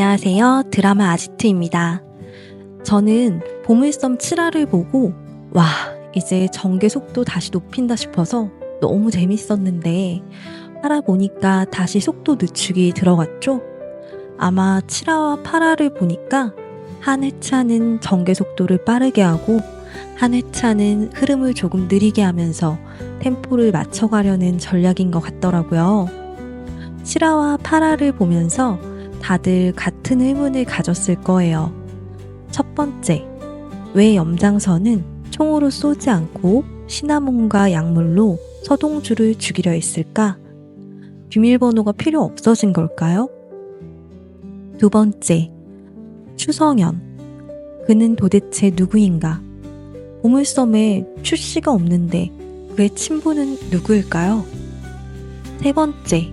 안녕하세요. 드라마 아지트입니다. 저는 보물섬 7화를 보고 와, 이제 전개 속도 다시 높인다 싶어서 너무 재밌었는데 8화 보니까 다시 속도 늦추기 들어갔죠? 아마 7화와 8화를 보니까 한 회차는 전개 속도를 빠르게 하고 한 회차는 흐름을 조금 느리게 하면서 템포를 맞춰가려는 전략인 것 같더라고요. 7화와 8화를 보면서 다들 같은 의문을 가졌을 거예요. 첫 번째, 왜 염장선은 총으로 쏘지 않고 시나몬과 약물로 서동주를 죽이려 했을까? 비밀번호가 필요 없어진 걸까요? 두 번째, 추성현. 그는 도대체 누구인가? 보물섬에 출씨가 없는데 그의 친부는 누구일까요? 세 번째,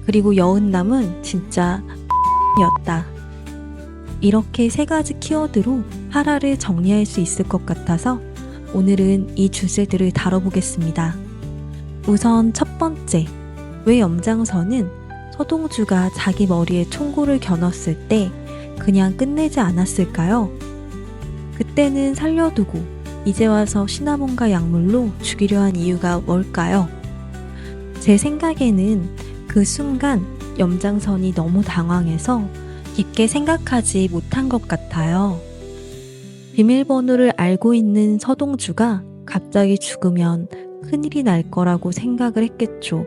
그리고 여은남은 진짜 였다. 이렇게 세 가지 키워드로 8화를 정리할 수 있을 것 같아서 오늘은 이 주제들을 다뤄보겠습니다. 우선 첫 번째, 왜 염장선은 서동주가 자기 머리에 총구를 겨눴을 때 그냥 끝내지 않았을까요? 그때는 살려두고 이제 와서 시나몬과 약물로 죽이려 한 이유가 뭘까요? 제 생각에는 그 순간 염장선이 너무 당황해서 깊게 생각하지 못한 것 같아요. 비밀번호를 알고 있는 서동주가 갑자기 죽으면 큰일이 날 거라고 생각을 했겠죠.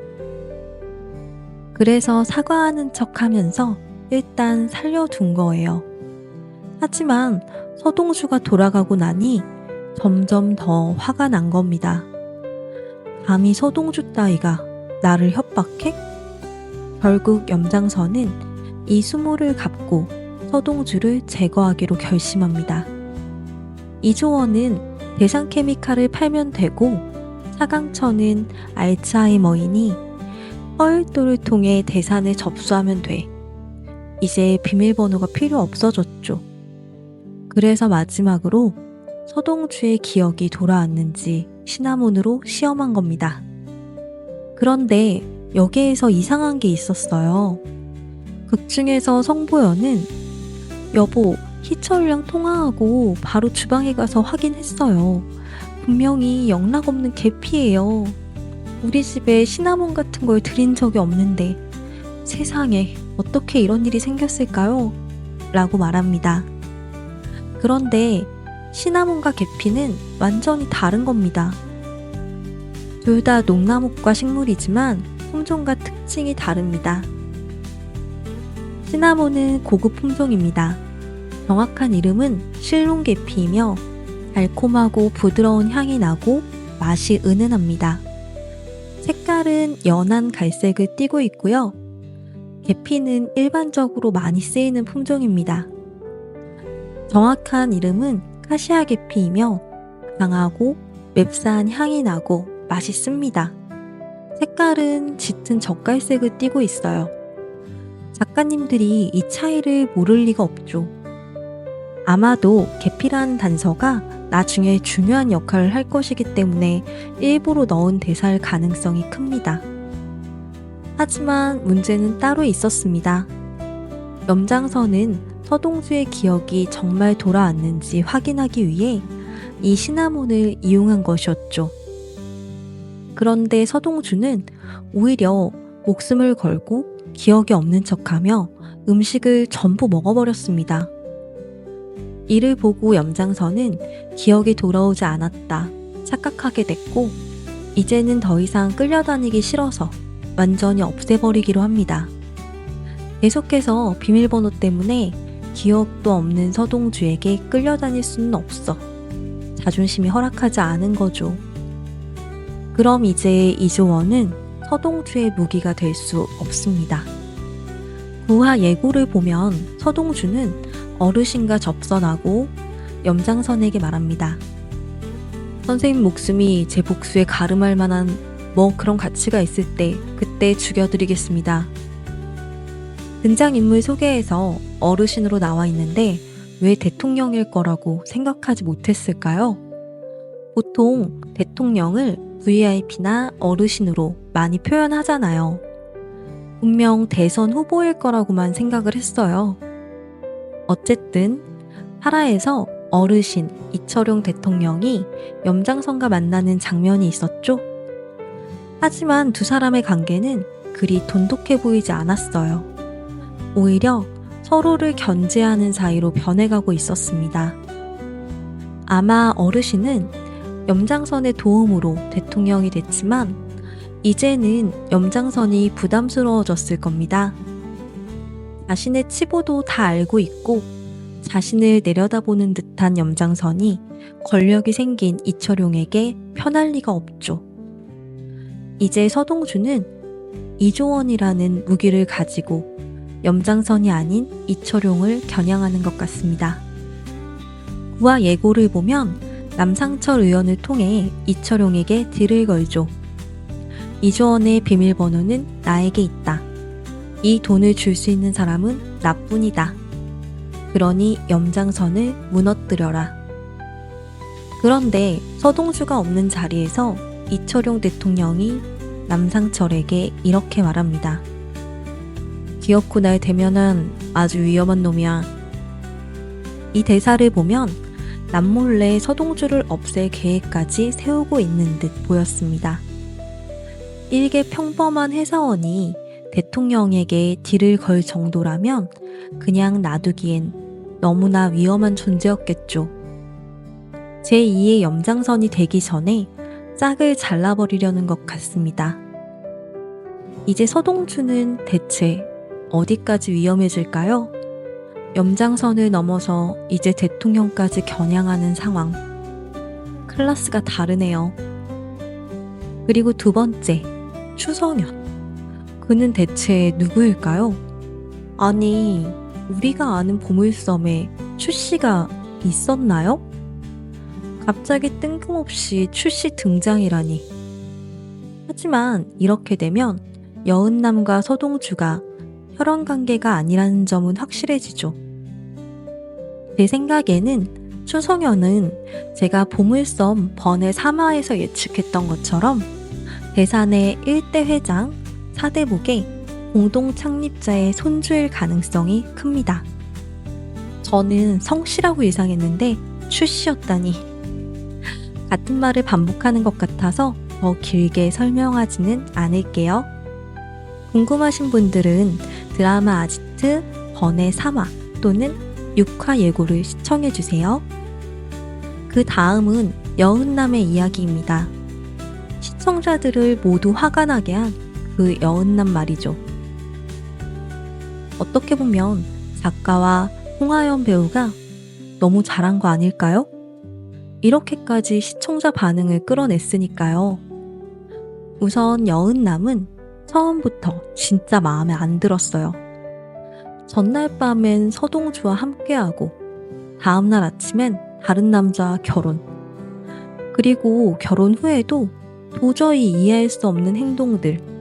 그래서 사과하는 척 하면서 일단 살려둔 거예요. 하지만 서동주가 돌아가고 나니 점점 더 화가 난 겁니다. 감히 서동주 따위가 나를 협박해? 결국 염장선은 이 수모를 갚고 서동주를 제거하기로 결심합니다. 이조원은 대상 케미칼을 팔면 되고 사강천은 알츠하이머이니 허혈도를 통해 대산을 접수하면 돼. 이제 비밀번호가 필요 없어졌죠. 그래서 마지막으로 서동주의 기억이 돌아왔는지 시나몬으로 시험한 겁니다. 그런데 여기에서 이상한 게 있었어요. 극 중에서 성보연은 여보, 희철이랑 통화하고 바로 주방에 가서 확인했어요. 분명히 영락 없는 계피예요. 우리 집에 시나몬 같은 걸 들인 적이 없는데 세상에 어떻게 이런 일이 생겼을까요? 라고 말합니다. 그런데 시나몬과 계피는 완전히 다른 겁니다. 둘 다 농나무과 식물이지만 품종과 특징이 다릅니다. 시나몬은 고급 품종입니다. 정확한 이름은 실론계피이며 달콤하고 부드러운 향이 나고 맛이 은은합니다. 색깔은 연한 갈색을 띠고 있고요. 계피는 일반적으로 많이 쓰이는 품종입니다. 정확한 이름은 카시아 계피이며 강하고 맵싸한 향이 나고 맛있습니다. 색깔은 짙은 젓갈색을 띠고 있어요. 작가님들이 이 차이를 모를 리가 없죠. 아마도 계피라는 단서가 나중에 중요한 역할을 할 것이기 때문에 일부러 넣은 대사일 가능성이 큽니다. 하지만 문제는 따로 있었습니다. 염장선은 서동주의 기억이 정말 돌아왔는지 확인하기 위해 이 시나몬을 이용한 것이었죠. 그런데 서동주는 오히려 목숨을 걸고 기억이 없는 척하며 음식을 전부 먹어버렸습니다. 이를 보고 염장선은 기억이 돌아오지 않았다 착각하게 됐고 이제는 더 이상 끌려다니기 싫어서 완전히 없애버리기로 합니다. 계속해서 비밀번호 때문에 기억도 없는 서동주에게 끌려다닐 수는 없어. 자존심이 허락하지 않은 거죠. 그럼 이제 이조원은 서동주의 무기가 될 수 없습니다. 9화 예고를 보면 서동주는 어르신과 접선하고 염장선에게 말합니다. 선생님 목숨이 제 복수에 가름할 만한 뭐 그런 가치가 있을 때 그때 죽여드리겠습니다. 등장인물 소개에서 어르신으로 나와 있는데 왜 대통령일 거라고 생각하지 못했을까요? 보통 대통령을 VIP나 어르신으로 많이 표현하잖아요. 분명 대선 후보일 거라고만 생각을 했어요. 어쨌든 파라에서 어르신 이철용 대통령이 염장선과 만나는 장면이 있었죠. 하지만 두 사람의 관계는 그리 돈독해 보이지 않았어요. 오히려 서로를 견제하는 사이로 변해가고 있었습니다. 아마 어르신은 염장선의 도움으로 대통령이 됐지만 이제는 염장선이 부담스러워졌을 겁니다. 자신의 치부도 다 알고 있고 자신을 내려다보는 듯한 염장선이 권력이 생긴 이철용에게 편할 리가 없죠. 이제 서동주는 이조원이라는 무기를 가지고 염장선이 아닌 이철용을 겨냥하는 것 같습니다. 구화 예고를 보면 남상철 의원을 통해 이철용에게 딜을 걸죠. 이조원의 비밀번호는 나에게 있다. 이 돈을 줄 수 있는 사람은 나뿐이다. 그러니 염장선을 무너뜨려라. 그런데 서동주가 없는 자리에서 이철용 대통령이 남상철에게 이렇게 말합니다. 기어코 날 대면은 아주 위험한 놈이야. 이 대사를 보면 남몰래 서동주를 없앨 계획까지 세우고 있는 듯 보였습니다. 일개 평범한 회사원이 대통령에게 딜을 걸 정도라면 그냥 놔두기엔 너무나 위험한 존재였겠죠. 제2의 염장선이 되기 전에 짝을 잘라버리려는 것 같습니다. 이제 서동주는 대체 어디까지 위험해질까요? 염장선을 넘어서 이제 대통령까지 겨냥하는 상황. 클래스가 다르네요. 그리고 두 번째, 추성현. 그는 대체 누구일까요? 아니, 우리가 아는 보물섬에 추씨가 있었나요? 갑자기 뜬금없이 추씨 등장이라니. 하지만 이렇게 되면 여은남과 서동주가 혈연관계가 아니라는 점은 확실해지죠. 제 생각에는 추성현은 제가 보물섬 번외 3화에서 예측했던 것처럼 대산의 1대 회장, 4대목의 공동 창립자의 손주일 가능성이 큽니다. 저는 성씨라고 예상했는데 추씨였다니. 같은 말을 반복하는 것 같아서 더 길게 설명하지는 않을게요. 궁금하신 분들은 드라마 아지트 번외 3화 또는 6화 예고를 시청해주세요. 그 다음은 여은남의 이야기입니다. 시청자들을 모두 화가 나게 한 그 여은남 말이죠. 어떻게 보면 작가와 홍하연 배우가 너무 잘한 거 아닐까요? 이렇게까지 시청자 반응을 끌어냈으니까요. 우선 여은남은 처음부터 진짜 마음에 안 들었어요. 전날 밤엔 서동주와 함께하고 다음날 아침엔 다른 남자와 결혼. 그리고 결혼 후에도 도저히 이해할 수 없는 행동들.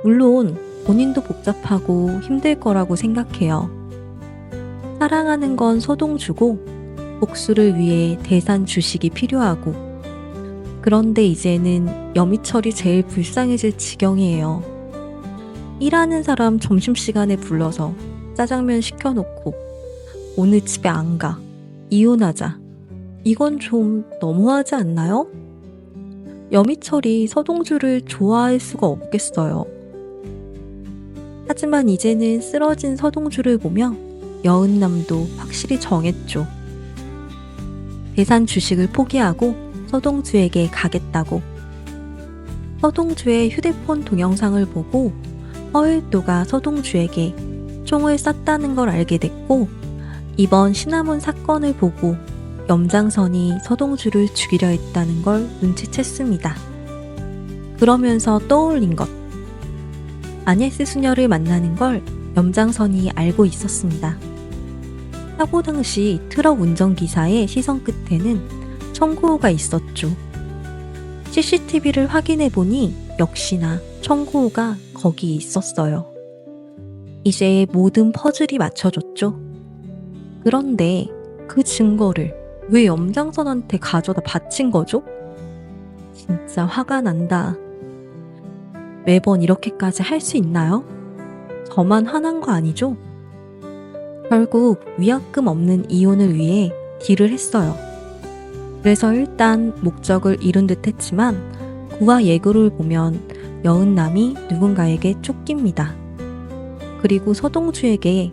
물론 본인도 복잡하고 힘들 거라고 생각해요. 사랑하는 건 서동주고 복수를 위해 대산 주식이 필요하고 그런데 이제는 여미철이 제일 불쌍해질 지경이에요. 일하는 사람 점심시간에 불러서 짜장면 시켜놓고 오늘 집에 안 가. 이혼하자. 이건 좀 너무하지 않나요? 여미철이 서동주를 좋아할 수가 없겠어요. 하지만 이제는 쓰러진 서동주를 보며 여은남도 확실히 정했죠. 대산 주식을 포기하고 서동주에게 가겠다고. 서동주의 휴대폰 동영상을 보고 허일도가 서동주에게 총을 쐈다는 걸 알게 됐고 이번 시나몬 사건을 보고 염장선이 서동주를 죽이려 했다는 걸 눈치챘습니다. 그러면서 떠올린 것. 아녜스 수녀를 만나는 걸 염장선이 알고 있었습니다. 사고 당시 트럭 운전기사의 시선 끝에는 청구호가 있었죠. CCTV를 확인해보니 역시나 청구호가 거기 있었어요. 이제 모든 퍼즐이 맞춰졌죠. 그런데 그 증거를 왜 염장선한테 가져다 바친 거죠? 진짜 화가 난다. 매번 이렇게까지 할 수 있나요? 저만 화난 거 아니죠? 결국 위약금 없는 이혼을 위해 딜을 했어요. 그래서 일단 목적을 이룬 듯 했지만 구와 예고를 보면 여은남이 누군가에게 쫓깁니다. 그리고 서동주에게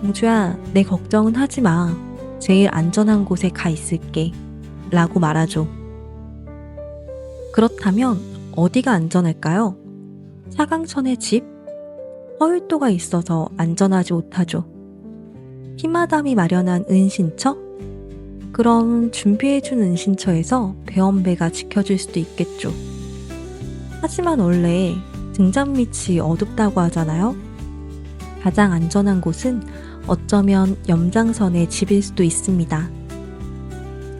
동주야, 내 걱정은 하지 마. 제일 안전한 곳에 가 있을게. 라고 말하죠. 그렇다면 어디가 안전할까요? 차강천의 집? 허울도가 있어서 안전하지 못하죠. 피마담이 마련한 은신처? 그럼 준비해준 은신처에서 배엄배가 지켜줄 수도 있겠죠. 하지만 원래 등잔 밑이 어둡다고 하잖아요. 가장 안전한 곳은 어쩌면 염장선의 집일 수도 있습니다.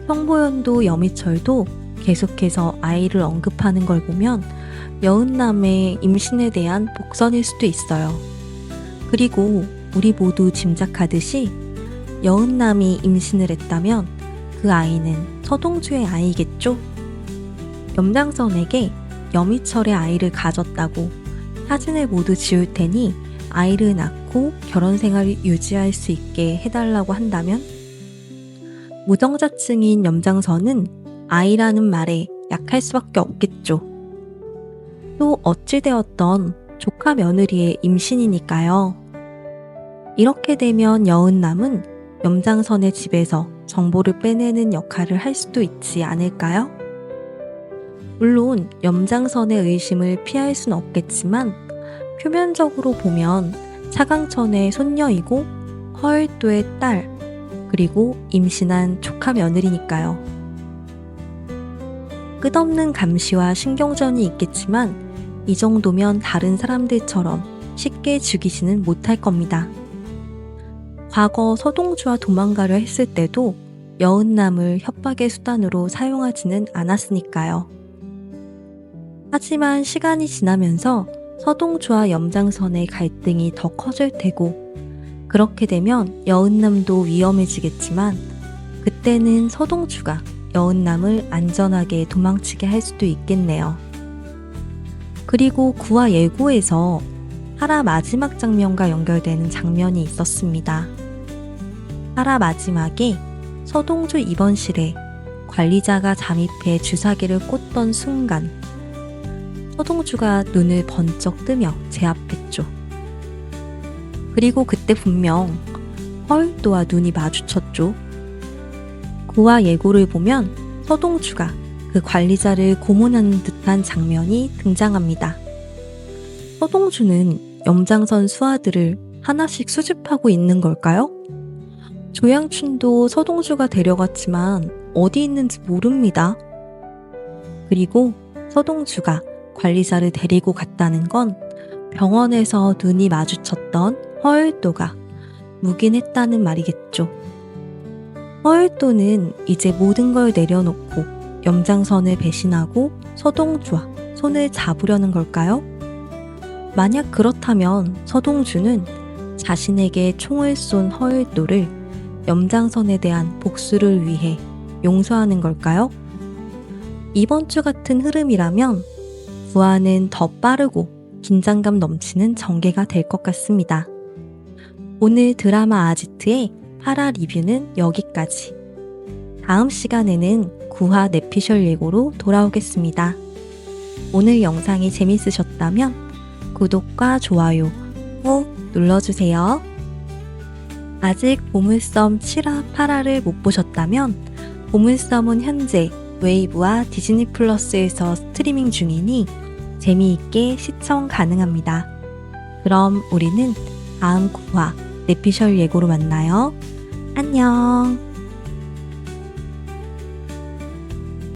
성보연도 여미철도 계속해서 아이를 언급하는 걸 보면 여은남의 임신에 대한 복선일 수도 있어요. 그리고 우리 모두 짐작하듯이 여은남이 임신을 했다면 그 아이는 서동주의 아이겠죠? 염장선에게 여미철의 아이를 가졌다고 사진을 모두 지울 테니 아이를 낳고 결혼 생활을 유지할 수 있게 해달라고 한다면 무정자증인 염장선은 아이라는 말에 약할 수밖에 없겠죠. 또 어찌되었던 조카 며느리의 임신이니까요. 이렇게 되면 여은남은 염장선의 집에서 정보를 빼내는 역할을 할 수도 있지 않을까요? 물론 염장선의 의심을 피할 순 없겠지만 표면적으로 보면 차강천의 손녀이고 허일도의 딸, 그리고 임신한 조카 며느리니까요. 끝없는 감시와 신경전이 있겠지만 이 정도면 다른 사람들처럼 쉽게 죽이지는 못할 겁니다. 과거 서동주와 도망가려 했을 때도 여은남을 협박의 수단으로 사용하지는 않았으니까요. 하지만 시간이 지나면서 서동주와 염장선의 갈등이 더 커질 테고 그렇게 되면 여은남도 위험해지겠지만 그때는 서동주가 여은남을 안전하게 도망치게 할 수도 있겠네요. 그리고 구와 예고에서 하라 마지막 장면과 연결되는 장면이 있었습니다. 하라 마지막에 서동주 입원실에 관리자가 잠입해 주사기를 꽂던 순간 서동주가 눈을 번쩍 뜨며 제압했죠. 그리고 그때 분명 허울도와 눈이 마주쳤죠. 구와 예고를 보면 서동주가 그 관리자를 고문하는 듯한 장면이 등장합니다. 서동주는 염장선 수하들을 하나씩 수집하고 있는 걸까요? 조양춘도 서동주가 데려갔지만 어디 있는지 모릅니다. 그리고 서동주가 관리자를 데리고 갔다는 건 병원에서 눈이 마주쳤던 허울도가 묵인했다는 말이겠죠. 허울도는 이제 모든 걸 내려놓고 염장선을 배신하고 서동주와 손을 잡으려는 걸까요? 만약 그렇다면 서동주는 자신에게 총을 쏜 허울도를 염장선에 대한 복수를 위해 용서하는 걸까요? 이번 주 같은 흐름이라면 부하는 더 빠르고 긴장감 넘치는 전개가 될 것 같습니다. 오늘 드라마 아지트의 8화 리뷰는 여기까지. 다음 시간에는 9화 내피셜 예고로 돌아오겠습니다. 오늘 영상이 재밌으셨다면 구독과 좋아요 꼭 눌러주세요. 아직 보물섬 7화, 8화를 못 보셨다면 보물섬은 현재 웨이브와 디즈니 플러스에서 스트리밍 중이니 재미있게 시청 가능합니다. 그럼 우리는 다음 9화 내피셜 예고로 만나요. 안녕.